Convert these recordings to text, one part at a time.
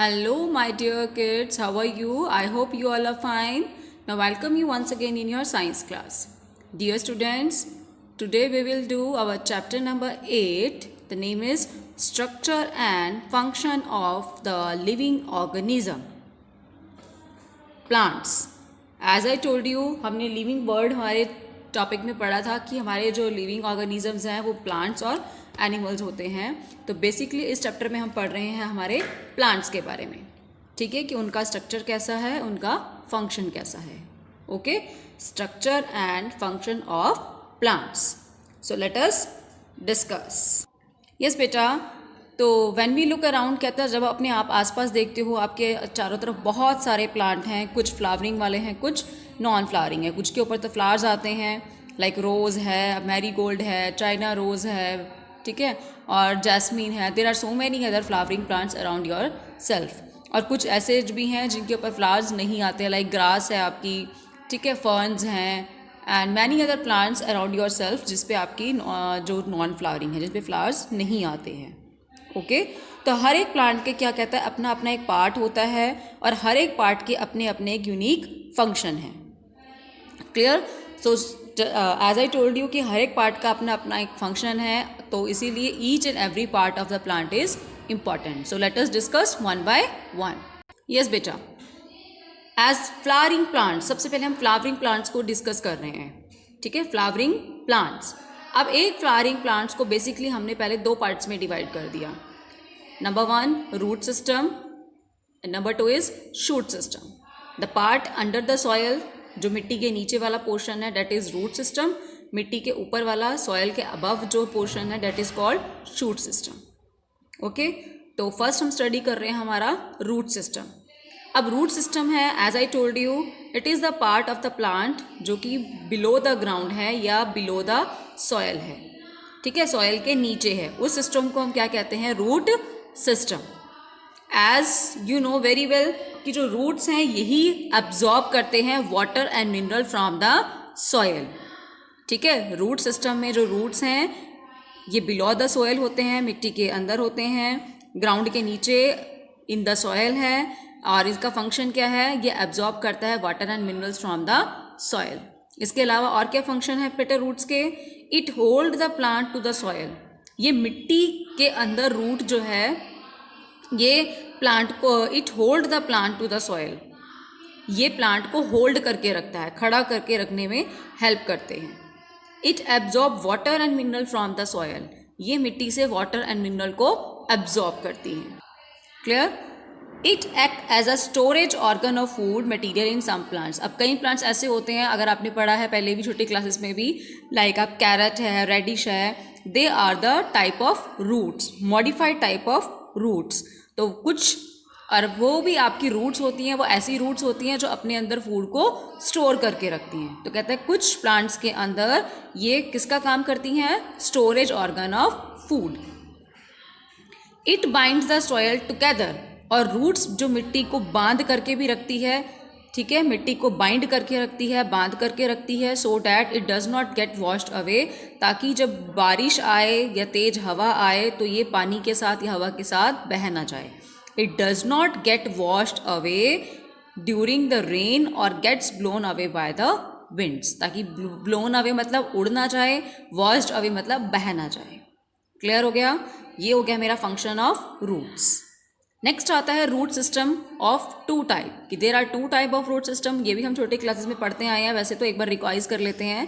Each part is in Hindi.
Hello, my dear kids. How are you? I hope you all are fine. Now, welcome you once again in your science class. Dear students, today we will do our chapter number 8. The name is Structure and Function of the Living Organism. Plants. As I told you, हमने लिविंग वर्ड हमारे टॉपिक में पढ़ा था कि हमारे जो लिविंग ऑर्गेनिजम्स हैं वो प्लांट्स और एनिमल्स होते हैं। तो बेसिकली इस चैप्टर में हम पढ़ रहे हैं हमारे प्लांट्स के बारे में, ठीक है, कि उनका स्ट्रक्चर कैसा है, उनका फंक्शन कैसा है। Okay, structure and function of plants. So let us discuss. Yes बेटा, तो व्हेन वी लुक अराउंड, कहता है जब अपने आप आसपास देखते हो, आपके चारों तरफ बहुत सारे प्लांट हैं, कुछ फ्लावरिंग वाले हैं, कुछ नॉन फ्लावरिंग है, कुछ के ऊपर तो फ्लावर्स आते हैं, लाइक रोज़ है, मैरीगोल्ड है, चाइना रोज़ है, ठीक है, और जैस्मीन है। There are so many other flowering plants around yourself. और कुछ ऐसे भी हैं जिनके ऊपर फ्लावर्स नहीं आते, लाइक ग्रास है आपकी, ठीक है, फर्न्स हैं, and many other plants around your self जिस पे आपकी जो नॉन फ्लावरिंग है, जिस पे फ्लावर्स नहीं आते हैं। ओके, तो हर एक प्लांट के क्या कहता है, अपना अपना एक पार्ट होता है और हर एक पार्ट के अपने अपने एक यूनिक फंक्शन है। Clear? So as I told you कि हर एक पार्ट का अपना अपना एक फंक्शन है, तो इसीलिए each and every part of the plant is important. So let us discuss one by one. Yes बेटा, एज फ्लावरिंग प्लांट्स, सबसे पहले हम फ्लावरिंग प्लांट्स को डिस्कस कर रहे हैं, ठीक है, फ्लावरिंग प्लांट्स। अब एक फ्लावरिंग प्लांट्स को बेसिकली हमने पहले दो पार्ट्स में डिवाइड कर दिया। Number 1 root system and number 2 is shoot system. The part under the soil, जो मिट्टी के नीचे वाला पोर्शन है, डेट इज रूट सिस्टम। मिट्टी के ऊपर वाला, सॉयल के अबव जो पोर्शन है, that is called shoot system. Okay, तो फर्स्ट हम स्टडी कर रहे हैं हमारा रूट सिस्टम। अब रूट सिस्टम है, as I told you, it is the part of the plant जो कि बिलो द ग्राउंड है या बिलो द सॉयल है, ठीक है, सॉयल के नीचे है। उस सिस्टम को हम क्या कहते हैं, root system. As you know very well कि जो रूट्स हैं यही एब्जॉर्ब करते हैं water and mineral from the soil, ठीक है। रूट सिस्टम में जो रूट्स हैं ये बिलो द सॉयल होते हैं, मिट्टी के अंदर होते हैं, ग्राउंड के नीचे इन द सॉयल है, और इसका फंक्शन क्या है, ये एब्जॉर्ब करता है water and minerals from the soil. इसके अलावा और क्या फंक्शन है बेटा रूट्स के, it hold the plant to the soil. ये मिट्टी के अंदर रूट जो है ये प्लांट को, it hold the plant to the soil, ये प्लांट को होल्ड करके रखता है, खड़ा करके रखने में हेल्प करते हैं। It absorb water and mineral from the soil, ये मिट्टी से वाटर एंड मिनरल को एब्जॉर्ब करती हैं। Clear? It act as a storage organ of food material in some plants. अब कई प्लांट्स ऐसे होते हैं, अगर आपने पढ़ा है पहले भी छोटी क्लासेस में भी, लाइक आप कैरेट है, रेडिश है, they are the type of roots, modified type of roots. तो कुछ, और वो भी आपकी रूट्स होती हैं, वो ऐसी रूट्स होती हैं जो अपने अंदर फूड को स्टोर करके रखती हैं। तो कहते हैं कुछ प्लांट्स के अंदर ये किसका काम करती हैं, storage organ of food. It binds the soil together, और रूट्स जो मिट्टी को बांध करके भी रखती है, ठीक है, मिट्टी को बाइंड करके रखती है, बांध करके रखती है, so that it does not get washed away, ताकि जब बारिश आए या तेज हवा आए तो ये पानी के साथ या हवा के साथ बह ना जाए। It does not get washed away during the rain और gets blown away by the winds, ताकि ब्लोन अवे मतलब उड़ ना जाए, वॉश्ड अवे मतलब बह ना जाए। क्लियर हो गया? ये हो गया मेरा फंक्शन ऑफ रूट्स। नेक्स्ट आता है root system of two type, कि there are two type of root system. ये भी हम छोटे क्लासेस में पढ़ते आए हैं, वैसे तो एक बार रिवाइज कर लेते हैं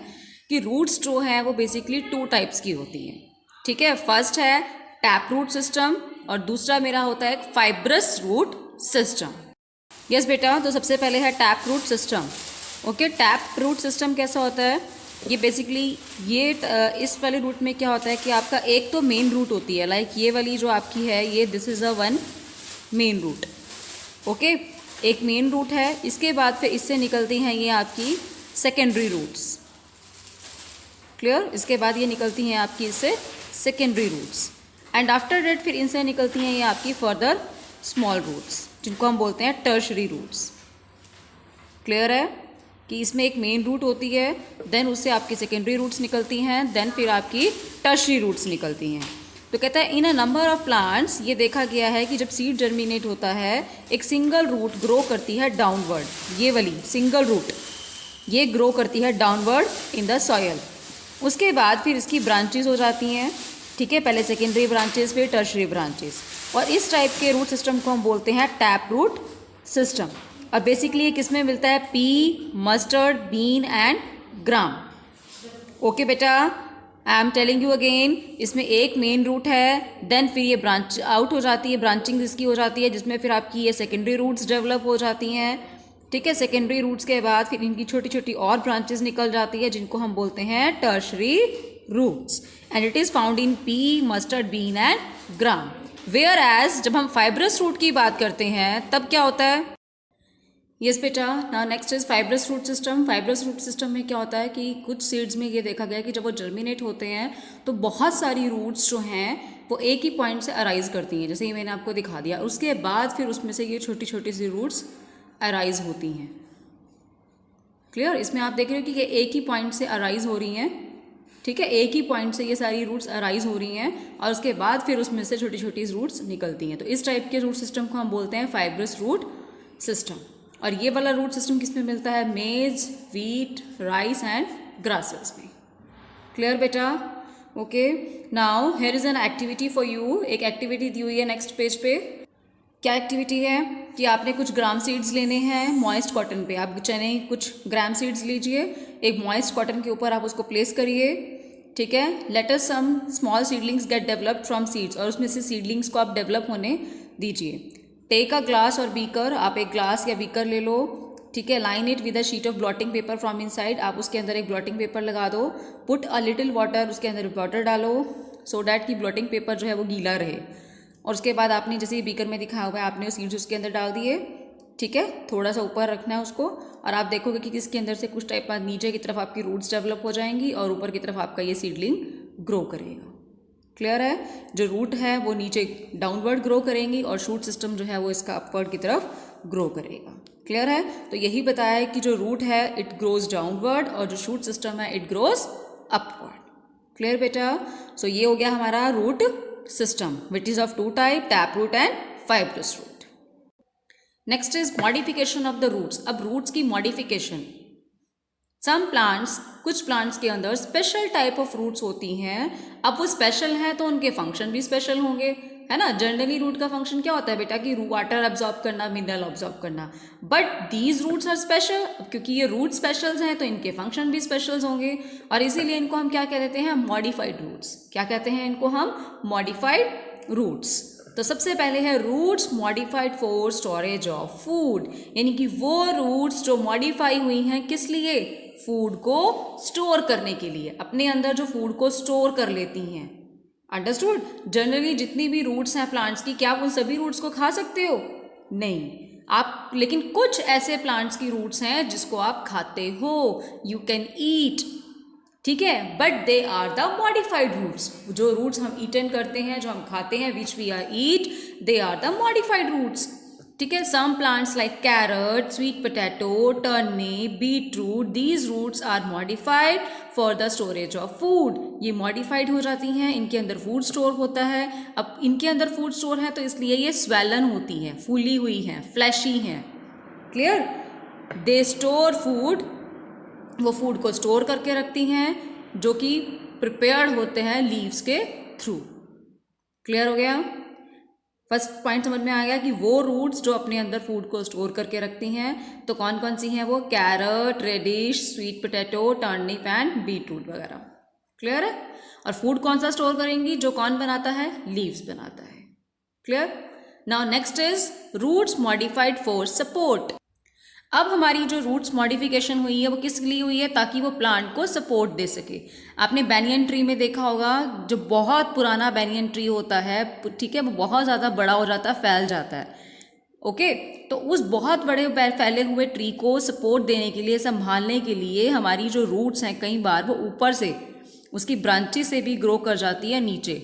कि रूट्स जो हैं वो बेसिकली टू टाइप्स की होती हैं, ठीक है। फर्स्ट है टैप रूट सिस्टम और दूसरा मेरा होता है फाइब्रस रूट सिस्टम। यस बेटा, तो सबसे पहले है tap root system. Okay, tap root system कैसा होता है, ये बेसिकली ये इस वाले रूट में क्या होता है कि आपका एक तो मेन रूट होती है, लाइक ये वाली जो आपकी है, ये this is a one main root. Okay, एक मेन रूट है, इसके बाद फिर इससे निकलती हैं ये आपकी सेकेंडरी रूट्स। क्लियर? इसके बाद ये निकलती हैं आपकी इससे secondary roots, and after that फिर इनसे निकलती हैं ये आपकी फर्दर स्मॉल रूट्स, जिनको हम बोलते हैं टर्शरी रूट्स। क्लियर है कि इसमें एक मेन रूट होती है, देन उससे आपकी सेकेंडरी रूट्स निकलती हैं, देन फिर आपकी टर्शरी रूट्स निकलती हैं। तो कहता है इन अ नंबर ऑफ प्लांट्स, ये देखा गया है कि जब सीड जर्मिनेट होता है एक सिंगल रूट ग्रो करती है डाउनवर्ड, ये वाली सिंगल रूट ये ग्रो करती है डाउनवर्ड इन द सॉयल। उसके बाद फिर इसकी ब्रांचेस हो जाती हैं, ठीक है, पहले सेकेंडरी ब्रांचेस फिर टर्शरी ब्रांचेस, और इस टाइप के रूट सिस्टम को हम बोलते हैं टैप रूट सिस्टम। और बेसिकली ये किस में मिलता है? Pea, mustard, bean and gram. Okay बेटा, I am telling you again, इसमें एक मेन रूट है, देन फिर ये ब्रांच आउट हो जाती है, ब्रांचिंग इसकी हो जाती है, जिसमें फिर आपकी ये सेकेंडरी रूट्स डेवलप हो जाती हैं, ठीक है। सेकेंडरी रूट्स के बाद फिर इनकी छोटी छोटी और ब्रांचेस निकल जाती है जिनको हम बोलते हैं tertiary roots, and it is found in pea, mustard, bean and gram. Whereas जब हम फाइब्रस रूट की बात करते हैं तब क्या होता है? यस बेटा, now next is fibrous root system. Fibrous root system में क्या होता है कि कुछ सीड्स में ये देखा गया है कि जब वो जर्मिनेट होते हैं तो बहुत सारी रूट्स जो हैं वो एक ही पॉइंट से अराइज करती हैं, जैसे ये मैंने आपको दिखा दिया। उसके बाद फिर उसमें से ये छोटी छोटी सी रूट्स अराइज होती हैं। क्लियर? इसमें आप देख रहे हो कि ये एक ही पॉइंट से अराइज हो रही हैं, ठीक है, एक ही पॉइंट से ये सारी रूट्स अराइज हो रही हैं और उसके बाद फिर उसमें से छोटी छोटी रूट्स निकलती हैं। तो इस टाइप के रूट सिस्टम को हम बोलते हैं फाइब्रस रूट सिस्टम। और ये वाला रूट सिस्टम किस में मिलता है? मेज, वीट, राइस एंड ग्रासेस में। क्लियर बेटा? Okay, now here is an activity for you. एक एक्टिविटी दी हुई है नेक्स्ट पेज पे। क्या एक्टिविटी है कि आपने कुछ ग्राम सीड्स लेने हैं मॉइस्ट कॉटन पे। आप चने कुछ ग्राम सीड्स लीजिए, एक मॉइस्ट कॉटन के ऊपर आप उसको प्लेस करिए, ठीक है। Let us some small seedlings get developed from seeds, और उसमें से सीडलिंग्स को आप डेवलप होने दीजिए। टेक अ ग्लास और बीकर, आप एक ग्लास या बीकर ले लो, ठीक है। Line it with a sheet of blotting paper from inside, आप उसके अंदर एक ब्लॉटिंग पेपर लगा दो। पुट अ लिटिल वाटर, उसके अंदर वाटर डालो सो डैट कि ब्लॉटिंग पेपर जो है वो गीला रहे। और उसके बाद आपने जैसे ये बीकर में दिखाया हुआ है, आपने सीड्स उसके अंदर डाल दिए, ठीक है। थोड़ा सा ऊपर रखना है उसको, और आप देखोगे कि इसके अंदर से कुछ टाइप नीचे की तरफ आपकी रूट्स डेवलप हो जाएंगी और ऊपर की तरफ आपका ये सीडलिंग ग्रो करेगा। क्लियर है? जो रूट है वो नीचे डाउनवर्ड ग्रो करेंगी और शूट सिस्टम जो है वो इसका अपवर्ड की तरफ ग्रो करेगा। क्लियर है? तो यही बताया है कि जो रूट है इट ग्रोज डाउनवर्ड और जो शूट सिस्टम है इट ग्रोज अपवर्ड। क्लियर बेटा? सो ये हो गया हमारा root system which is of two type, tap root and fibrous root. Next is modification of the roots. अब रूट्स की मॉडिफिकेशन, सम प्लांट्स, कुछ प्लांट्स के अंदर स्पेशल टाइप ऑफ रूट्स होती हैं। अब वो स्पेशल हैं तो उनके फंक्शन भी स्पेशल होंगे, है ना। जनरली रूट का फंक्शन क्या होता है बेटा कि वाटर एब्जॉर्ब करना, मिनरल एब्जॉर्ब करना, but these roots are special. क्योंकि ये रूट स्पेशल्स हैं तो इनके फंक्शन भी स्पेशल्स होंगे, और इसीलिए इनको हम क्या कह देते हैं? Modified roots. क्या कहते हैं इनको हम? Modified roots. तो सबसे पहले है roots modified for storage of food, यानी कि वो रूट्स जो मॉडिफाई हुई हैं किस लिए? फूड को स्टोर करने के लिए, अपने अंदर जो फूड को स्टोर कर लेती हैं। अंडरस्टूड? जनरली जितनी भी रूट्स हैं प्लांट्स की, क्या आप उन सभी रूट्स को खा सकते हो? नहीं आप, लेकिन कुछ ऐसे प्लांट्स की रूट्स हैं जिसको आप खाते हो, यू कैन ईट, ठीक है, but they are the modified roots. जो रूट्स हम ईटन करते हैं, जो हम खाते हैं, which we are eat, they are the modified roots, ठीक है। Some plants like carrot, sweet potato, turnip, beetroot, these roots are modified for the storage of food. ये मॉडिफाइड हो जाती हैं, इनके अंदर फूड स्टोर होता है। अब इनके अंदर फूड स्टोर है तो इसलिए ये स्वेलन होती हैं, फूली हुई हैं, फ्लैशी हैं। क्लियर? दे स्टोर फूड, वो फूड को स्टोर करके रखती हैं जो कि प्रिपेयर्ड होते हैं लीव्स के थ्रू। क्लियर हो गया? फर्स्ट पॉइंट समझ में आ गया कि वो रूट्स जो अपने अंदर फूड को स्टोर करके रखती हैं, तो कौन कौन सी हैं वो? Carrot, radish, sweet potato, turnip and beetroot वगैरह। क्लियर है? और फूड कौन सा स्टोर करेंगी? जो कौन बनाता है? लीव्स बनाता है। Clear? Now next is roots modified for support. अब हमारी जो रूट्स मॉडिफिकेशन हुई है वो किस लिए हुई है? ताकि वो प्लांट को सपोर्ट दे सके। आपने बैनियन ट्री में देखा होगा, जो बहुत पुराना बैनियन ट्री होता है, ठीक है, वो बहुत ज़्यादा बड़ा हो जाता है, फैल जाता है। ओके, तो उस बहुत बड़े फैले हुए ट्री को सपोर्ट देने के लिए, संभालने के लिए हमारी जो रूट्स हैं कई बार वो ऊपर से उसकी ब्रांचेस से भी ग्रो कर जाती है नीचे,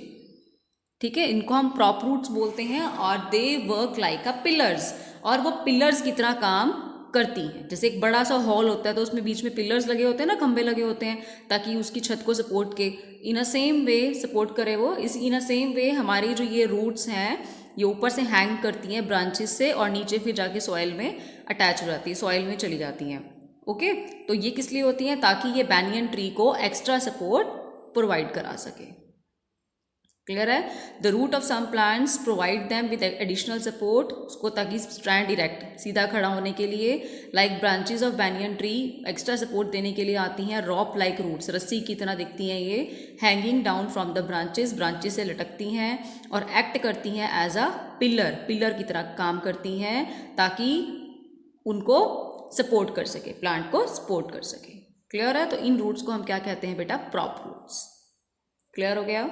ठीक है। इनको हम प्रॉप रूट्स बोलते हैं और they work like a pillars, और वो पिलर्स की तरह काम करती हैं। जैसे एक बड़ा सा हॉल होता है तो उसमें बीच में पिलर्स लगे होते हैं ना, खंभे लगे होते हैं, ताकि उसकी छत को सपोर्ट के इन अ सेम वे सपोर्ट करे वो। इस इन अ सेम वे हमारी जो ये रूट्स हैं ये ऊपर से हैंग करती हैं ब्रांचेस से, और नीचे फिर जाके सॉइल में अटैच हो जाती है, सॉइल में चली जाती हैं। ओके, तो ये किस लिए होती हैं? ताकि ये बैनियन ट्री को एक्स्ट्रा सपोर्ट प्रोवाइड करा सके। क्लियर है? The root of some plants provide them with additional support, उसको ताकि स्ट्रैंड इरेक्ट सीधा खड़ा होने के लिए, like branches of banyan tree extra support देने के लिए आती हैं। रॉप लाइक रूट्स, रस्सी की तरह दिखती हैं ये, hanging down from the branches, branches से लटकती हैं और एक्ट करती हैं एज अ पिलर, पिलर की तरह काम करती हैं ताकि उनको सपोर्ट कर सके, प्लांट को सपोर्ट कर सके। क्लियर है? तो इन रूट्स को हम क्या कहते हैं बेटा? Prop roots. क्लियर हो गया?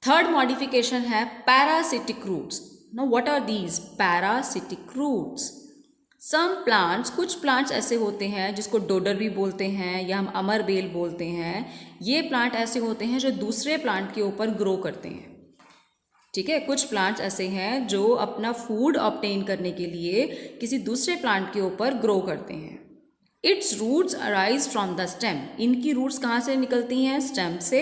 थर्ड मॉडिफिकेशन है parasitic roots. Now what are these parasitic roots? Some plants, कुछ प्लांट्स ऐसे होते हैं जिसको डोडर भी बोलते हैं या हम अमर बेल बोलते हैं। ये प्लांट ऐसे होते हैं जो दूसरे प्लांट के ऊपर ग्रो करते हैं। ठीक है, कुछ प्लांट्स ऐसे हैं जो अपना फूड ऑब्टेन करने के लिए किसी दूसरे प्लांट के ऊपर ग्रो करते हैं। Its roots arise from the stem, इनकी रूट्स कहाँ से निकलती हैं? स्टेम से।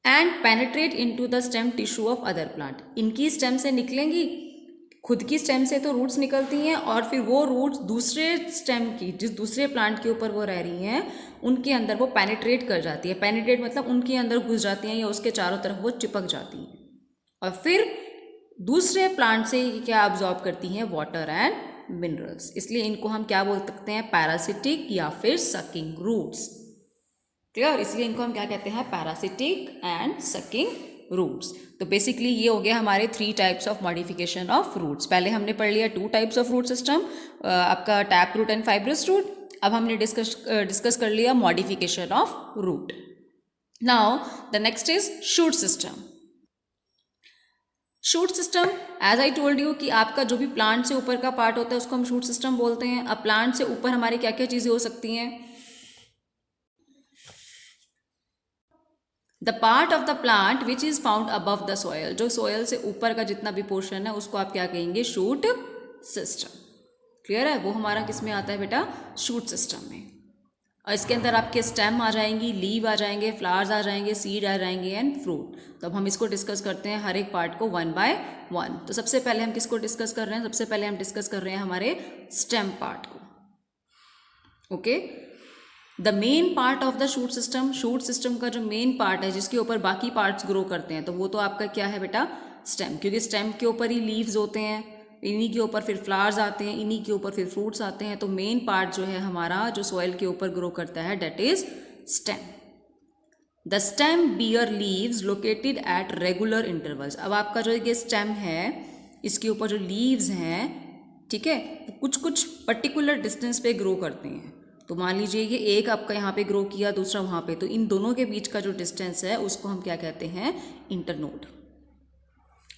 And penetrate into the stem tissue of other plant, इनकी स्टेम से निकलेंगी, खुद की स्टेम से तो रूट्स निकलती हैं, और फिर वो रूट्स दूसरे स्टेम की, जिस दूसरे प्लांट के ऊपर वो रह रही हैं, उनके अंदर वो पेनिट्रेट कर जाती है। पेनिट्रेट मतलब उनके अंदर घुस जाती हैं या उसके चारों तरफ वो चिपक जाती हैं, और फिर दूसरे प्लांट से क्या अब्जॉर्ब करती हैं? Water and minerals. इसलिए इनको हम क्या बोल सकते हैं? पैरासिटिक या फिर सकिंग रूट्स। क्लियर? इसलिए इनको हम क्या कहते हैं? Parasitic and sucking roots. तो बेसिकली ये हो गया हमारे 3 types of modification of roots. पहले हमने पढ़ लिया 2 टाइप्स ऑफ रूट सिस्टम, आपका tap root and fibrous root. अब हमने डिस्कस कर लिया modification of root. Now the next is shoot system. Shoot system, as I told you कि आपका जो भी प्लांट से ऊपर का पार्ट होता है उसको हम शूट सिस्टम बोलते हैं। अब प्लांट से ऊपर हमारी क्या क्या चीज़ें हो सकती हैं? The part of the plant which is found above the soil, जो सॉयल से ऊपर का जितना भी पोर्शन है उसको आप क्या कहेंगे? Shoot system. क्लियर है? वो हमारा किस में आता है बेटा? शूट सिस्टम में। और इसके अंदर आपके स्टेम आ जाएंगी, लीव आ जाएंगे, फ्लावर्स आ जाएंगे, सीड आ जाएंगे एंड फ्रूट। तो अब हम इसको डिस्कस करते हैं हर एक पार्ट को 1 बाय 1। तो सबसे पहले हम किसको डिस्कस कर रहे हैं? सबसे पहले हम डिस्कस कर रहे हैं हमारे स्टेम पार्ट को। Okay, the main part of the shoot system, shoot system का जो मेन पार्ट है जिसके ऊपर बाकी पार्ट्स ग्रो करते हैं, तो वो तो आपका क्या है बेटा? स्टेम। क्योंकि स्टेम के ऊपर ही लीव्स होते हैं, इन्हीं के ऊपर फिर फ्लावर्स आते हैं, इन्हीं के ऊपर फिर फ्रूट्स आते हैं। तो मेन पार्ट जो है हमारा जो सॉइल के ऊपर ग्रो करता है that is stem. The stem bear leaves located at regular intervals. अब आपका जो ये स्टेम है इसके ऊपर जो लीव्स हैं, ठीक है, कुछ कुछ पर्टिकुलर डिस्टेंस पे ग्रो करते हैं। तो मान लीजिए ये एक आपका यहाँ पे ग्रो किया, दूसरा वहाँ पे, तो इन दोनों के बीच का जो डिस्टेंस है उसको हम क्या कहते हैं? इंटरनोड।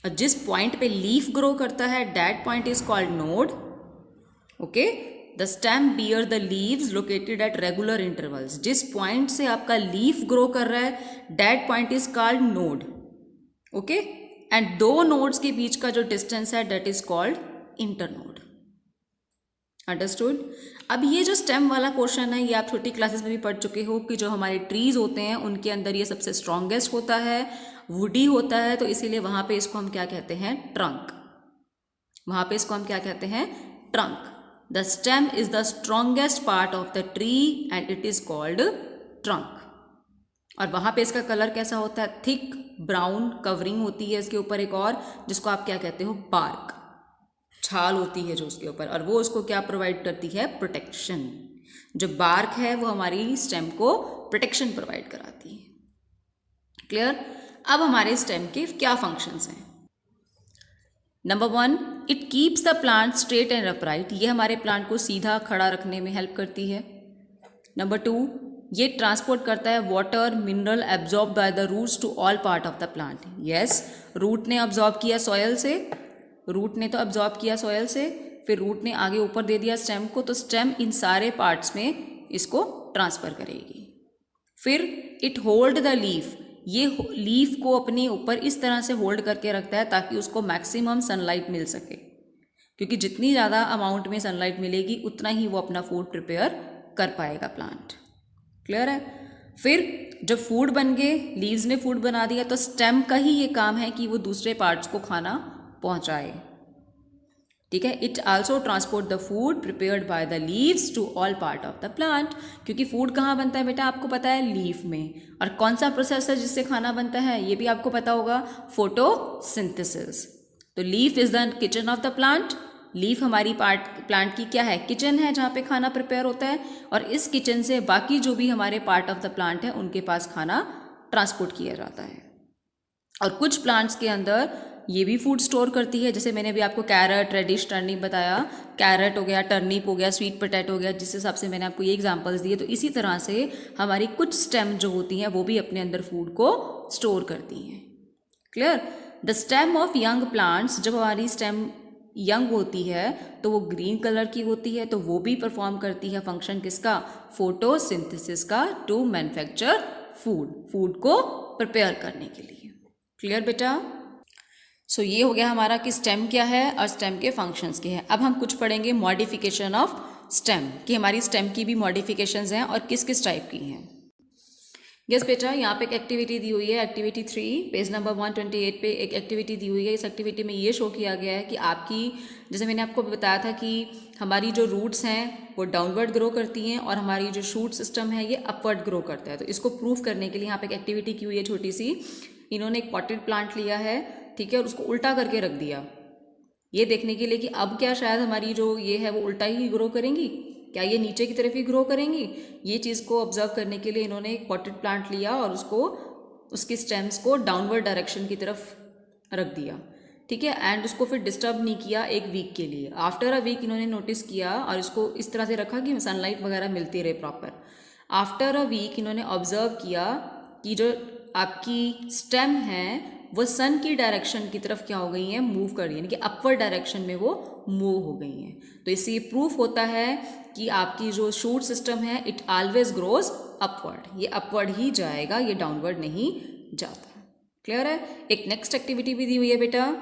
और जिस पॉइंट पे लीफ ग्रो करता है that point is called node. Okay, the stem bear the leaves located at regular intervals. जिस पॉइंट से आपका लीफ ग्रो कर रहा है that point is called node. Okay, and 2 nodes के बीच का जो डिस्टेंस है that is called internode. Understood? अब ये जो स्टेम वाला पोर्शन है ये आप छोटी क्लासेस में भी पढ़ चुके हो कि जो हमारे ट्रीज होते हैं उनके अंदर ये सबसे स्ट्रॉन्गेस्ट होता है, वुडी होता है, तो इसीलिए वहाँ पे इसको हम क्या कहते हैं? ट्रंक। वहाँ पे इसको हम क्या कहते हैं? Trunk. The stem is the strongest part of the tree and it is called trunk. और वहाँ पे इसका कलर कैसा होता है? थिक ब्राउन कवरिंग होती है इसके ऊपर एक और, जिसको आप क्या कहते हो? बार्क, छाल होती है जो उसके ऊपर, और वो उसको क्या प्रोवाइड करती है? प्रोटेक्शन। जो बार्क है वो हमारी स्टेम को प्रोटेक्शन प्रोवाइड कराती है। क्लियर? अब हमारे स्टेम के क्या फंक्शंस हैं? Number 1, it keeps the plant straight and upright. ये हमारे प्लांट को सीधा खड़ा रखने में हेल्प करती है। नंबर 2, ये ट्रांसपोर्ट करता है water mineral absorb by the roots to all part of the plant. Yes, root ने अब्जॉर्ब किया सॉयल से, रूट ने तो अब्जॉर्ब किया सॉयल से, फिर रूट ने आगे ऊपर दे दिया स्टेम को, तो स्टेम इन सारे पार्ट्स में इसको ट्रांसफ़र करेगी। फिर इट होल्ड द लीफ, ये लीफ को अपने ऊपर इस तरह से होल्ड करके रखता है ताकि उसको मैक्सिमम सनलाइट मिल सके। क्योंकि जितनी ज़्यादा अमाउंट में सनलाइट मिलेगी उतना ही वो अपना फूड प्रिपेयर कर पाएगा प्लांट। क्लियर है? फिर जब फूड बन गए, लीव्स ने फूड बना दिया, तो स्टेम का ही ये काम है कि वो दूसरे पार्ट्स को खाना पहुंचाए। ठीक है, it also transport the food prepared by the leaves to all part of the plant. क्योंकि फूड कहाँ बनता है बेटा, आपको पता है, लीफ में। और कौन सा प्रोसेस है जिससे खाना बनता है, ये भी आपको पता होगा, फोटोसिंथेसिस। तो leaf is the kitchen of the plant. Leaf हमारी प्लांट की क्या है, किचन है, जहाँ पे खाना प्रिपेयर होता है। और इस किचन से बाकी जो भी हमारे पार्ट ऑफ द प्लांट है उनके पास खाना ट्रांसपोर्ट किया जाता है। और कुछ प्लांट्स के अंदर ये भी फूड स्टोर करती है, जैसे मैंने भी आपको कैरेट, रेडिश टर्निप बताया, कैरेट हो गया, टर्निप हो गया, स्वीट पोटैटो हो गया, जिस हिसाब से मैंने आपको ये एग्जांपल्स दिए। तो इसी तरह से हमारी कुछ स्टेम जो होती हैं वो भी अपने अंदर फूड को स्टोर करती हैं। Clear? The stem of young plants, जब हमारी स्टेम यंग होती है तो वो ग्रीन कलर की होती है, तो वो भी परफॉर्म करती है फंक्शन किसका, फोटोसिंथेसिस का, टू मैन्युफैक्चर फूड को प्रिपेयर करने के लिए। क्लियर बेटा? सो ये हो गया हमारा कि स्टेम क्या है और स्टेम के फंक्शंस के हैं। अब हम कुछ पढ़ेंगे मॉडिफिकेशन ऑफ स्टेम, कि हमारी स्टेम की भी मॉडिफिकेशंस हैं और किस किस टाइप की हैं। यस बेटा, यहाँ पे एक एक्टिविटी दी हुई है, एक्टिविटी 3, पेज नंबर 128 पे एक एक्टिविटी दी हुई है। इस एक्टिविटी में ये शो किया गया है कि आपकी, जैसे मैंने आपको बताया था कि हमारी जो रूट्स हैं वो डाउनवर्ड ग्रो करती हैं और हमारी जो शूट सिस्टम है ये अपवर्ड ग्रो करता है। तो इसको प्रूव करने के लिए यहाँ पे एक एक्टिविटी की हुई है छोटी सी। इन्होंने एक पॉटेड प्लांट लिया है, ठीक है, और उसको उल्टा करके रख दिया, ये देखने के लिए कि अब क्या शायद हमारी जो ये है वो उल्टा ही ग्रो करेंगी, क्या ये नीचे की तरफ ही ग्रो करेंगी। ये चीज़ को ऑब्जर्व करने के लिए इन्होंने एक पॉटेड प्लांट लिया और उसको, उसके स्टेम्स को डाउनवर्ड डायरेक्शन की तरफ रख दिया, ठीक है, एंड उसको फिर डिस्टर्ब नहीं किया एक वीक के लिए। आफ्टर अ वीक इन्होंने नोटिस किया और इसको इस तरह से रखा कि सनलाइट वगैरह मिलती रहे प्रॉपर। आफ्टर अ वीक इन्होंने ऑब्जर्व किया कि जो आपकी स्टेम है वो सन की डायरेक्शन की तरफ क्या हो गई हैं, मूव कर रही है, यानी कि अपवर्ड डायरेक्शन में वो मूव हो गई हैं। तो इससे ये प्रूफ होता है कि आपकी जो शूट सिस्टम है इट ऑलवेज ग्रोज अपवर्ड, ये अपवर्ड ही जाएगा, ये डाउनवर्ड नहीं जाता। क्लियर है? एक नेक्स्ट एक्टिविटी भी दी हुई है बेटा।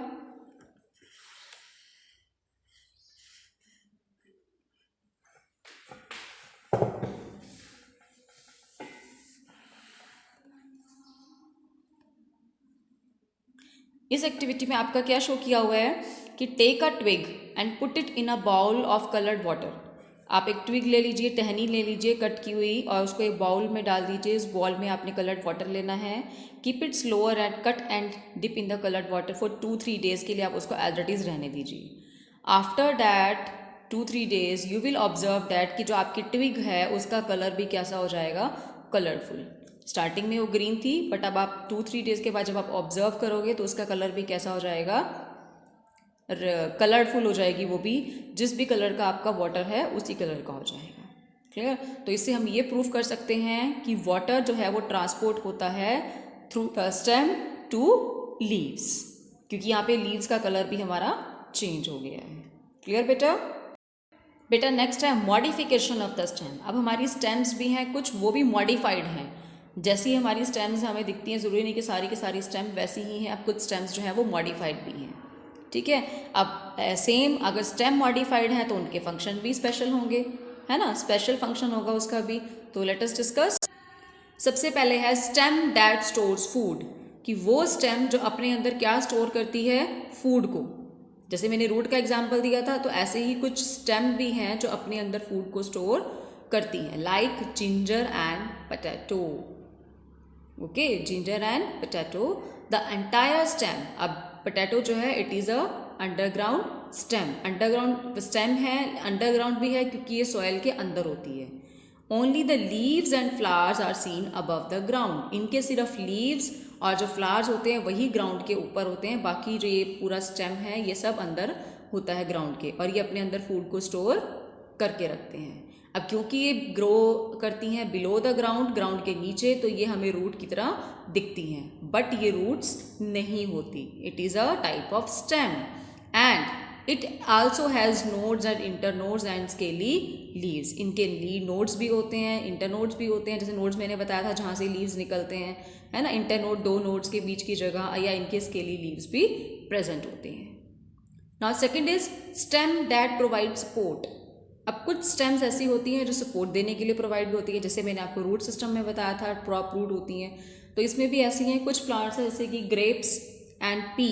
इस एक्टिविटी में आपका क्या शो किया हुआ है कि take a twig and put it in a bowl of coloured water. आप एक ट्विग ले लीजिए, टहनी ले लीजिए कट की हुई, और उसको एक बाउल में डाल दीजिए। इस बाउल में आपने कलर्ड वाटर लेना है। Keep it slower and cut end dip in the coloured water for 2-3 days के लिए आप उसको एज इट इज़ रहने दीजिए। After that 2-3 days you will observe that कि जो आपकी ट्विग है उसका कलर भी कैसा हो जाएगा, कलरफुल। स्टार्टिंग में वो ग्रीन थी, बट अब आप 2-3 डेज के बाद जब आप ऑब्जर्व करोगे तो उसका कलर भी कैसा हो जाएगा, कलरफुल हो जाएगी। वो भी जिस भी कलर का आपका वाटर है उसी कलर का हो जाएगा। क्लियर? तो इससे हम ये प्रूफ कर सकते हैं कि वाटर जो है वो ट्रांसपोर्ट होता है थ्रू स्टेम टू लीव्स, क्योंकि यहाँ पे लीव्स का कलर भी हमारा चेंज हो गया है। क्लियर बेटा? बेटा नेक्स्ट है मॉडिफिकेशन ऑफ द स्टेम। अब हमारी स्टेम्स भी हैं कुछ, वो भी मॉडिफाइड हैं। जैसी हमारी स्टेम्स हमें दिखती हैं, ज़रूरी नहीं कि सारी की सारी स्टेम वैसी ही हैं। अब कुछ स्टेम्स जो हैं वो मॉडिफाइड भी हैं, ठीक है। अब सेम अगर स्टेम मॉडिफाइड है तो उनके फंक्शन भी स्पेशल होंगे, है ना, स्पेशल फंक्शन होगा उसका भी। तो लेट अस डिस्कस। सबसे पहले है स्टेम दैट स्टोर्स फूड, कि वो स्टेम जो अपने अंदर क्या स्टोर करती है, फूड को। जैसे मैंने रूट का एग्जाम्पल दिया था, तो ऐसे ही कुछ स्टेम भी हैं जो अपने अंदर फूड को स्टोर करती हैं, like ginger and potato. Okay, ginger and potato, the entire stem. अब पोटैटो जो है it is a underground stem. Underground stem है, अंडरग्राउंड भी है क्योंकि ये सॉइल के अंदर होती है। Only the leaves and flowers are seen above the ground. इनके सिर्फ लीव्स और जो फ्लावर्स होते हैं वही ग्राउंड के ऊपर होते हैं, बाकी जो ये पूरा स्टेम है ये सब अंदर होता है ग्राउंड के, और ये अपने अंदर फूड को स्टोर करके रखते हैं। अब क्योंकि ये ग्रो करती हैं बिलो द ग्राउंड, ग्राउंड के नीचे, तो ये हमें रूट की तरह दिखती हैं, बट ये रूट्स नहीं होती। It is a type of stem and it also has nodes and internodes and scaly leaves. इनके नोड्स भी होते हैं, इंटरनोड्स भी होते हैं। जैसे नोड्स मैंने बताया था जहाँ से लीव्स निकलते हैं, है ना, इंटरनोड 2 नोड्स के बीच की जगह, या इनके स्केली लीव्स भी प्रेजेंट होते हैं। Now second is stem that provide support. अब कुछ स्टेम्स ऐसी होती हैं जो सपोर्ट देने के लिए प्रोवाइड होती है, जैसे मैंने आपको रूट सिस्टम में बताया था, ड्रॉप रूट होती हैं, तो इसमें भी ऐसी हैं। कुछ प्लांट्स हैं जैसे कि ग्रेप्स एंड पी,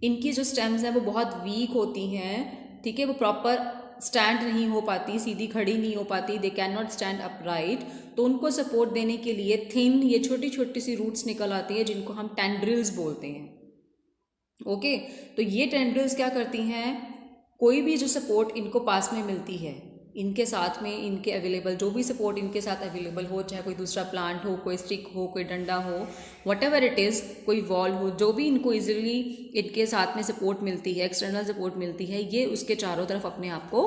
इनकी जो स्टेम्स हैं वो बहुत वीक होती हैं, ठीक है, वो प्रॉपर स्टैंड नहीं हो पाती, सीधी खड़ी नहीं हो पाती, they can not stand upright, तो उनको सपोर्ट देने के लिए थिन ये छोटी छोटी सी रूट्स निकल आती हैं जिनको हम टेंड्रिल्स बोलते हैं। ओके, तो ये टेंड्रिल्स क्या करती हैं, कोई भी जो सपोर्ट इनको पास में मिलती है, इनके साथ में इनके अवेलेबल जो भी सपोर्ट इनके साथ अवेलेबल हो, चाहे कोई दूसरा प्लांट हो, कोई स्टिक हो, कोई डंडा हो, व्हाटएवर इट इज़, कोई वॉल हो, जो भी इनको इजीली इनके साथ में सपोर्ट मिलती है, एक्सटर्नल सपोर्ट मिलती है, ये उसके चारों तरफ अपने आप को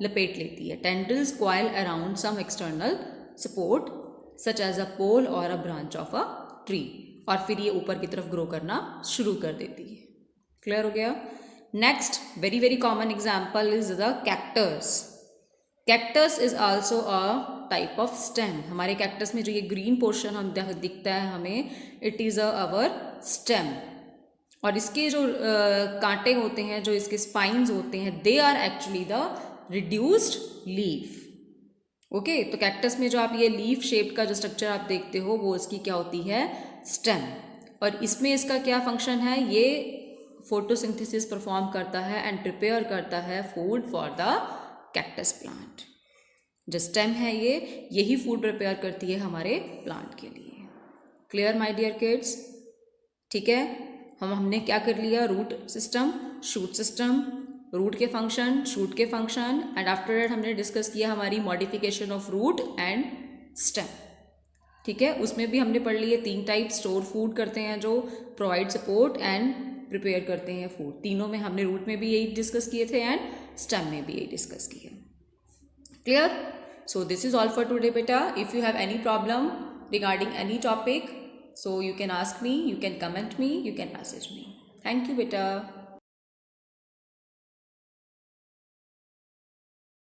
लपेट लेती है। Tendrils coil around some external support such as a pole और a branch of a tree, और फिर ये ऊपर की तरफ ग्रो करना शुरू कर देती है। क्लियर हो गया? Next very very common example is the cactus. Cactus is also a type of stem. हमारे कैक्टस में जो ये ग्रीन पोर्शन हम दिखता है हमें, इट इज़ अवर स्टेम, और इसके जो कांटे होते हैं, जो इसके स्पाइन्स होते हैं, they are actually the reduced leaf. Okay, तो कैक्टस में जो आप ये लीफ शेप का जो स्ट्रक्चर आप देखते हो वो इसकी क्या होती है, स्टेम, और इसमें इसका क्या फंक्शन है, ये फोटोसिंथेसिस परफॉर्म करता है एंड प्रिपेयर करता है food for the cactus plant. जो स्टेम है ये यही फूड प्रिपेयर करती है हमारे प्लांट के लिए। Clear my dear kids? ठीक है, हमने क्या कर लिया, root system, shoot system, root के फंक्शन, शूट के फंक्शन, एंड आफ्टर दैट हमने डिस्कस किया हमारी modification of root and stem. ठीक है, उसमें भी हमने पढ़ लिए 3 टाइप, स्टोर फूड करते हैं जो प्रोवाइड सपोर्ट एंड प्रिपेयर करते हैं फूड। तीनों में हमने रूट में भी यही डिस्कस किए थे एंड स्टेम में भी यही डिस्कस किए। Clear? So this is all for today बेटा। If you have any problem regarding any topic, so you can ask me, you can comment me, you can message me. Thank you beta.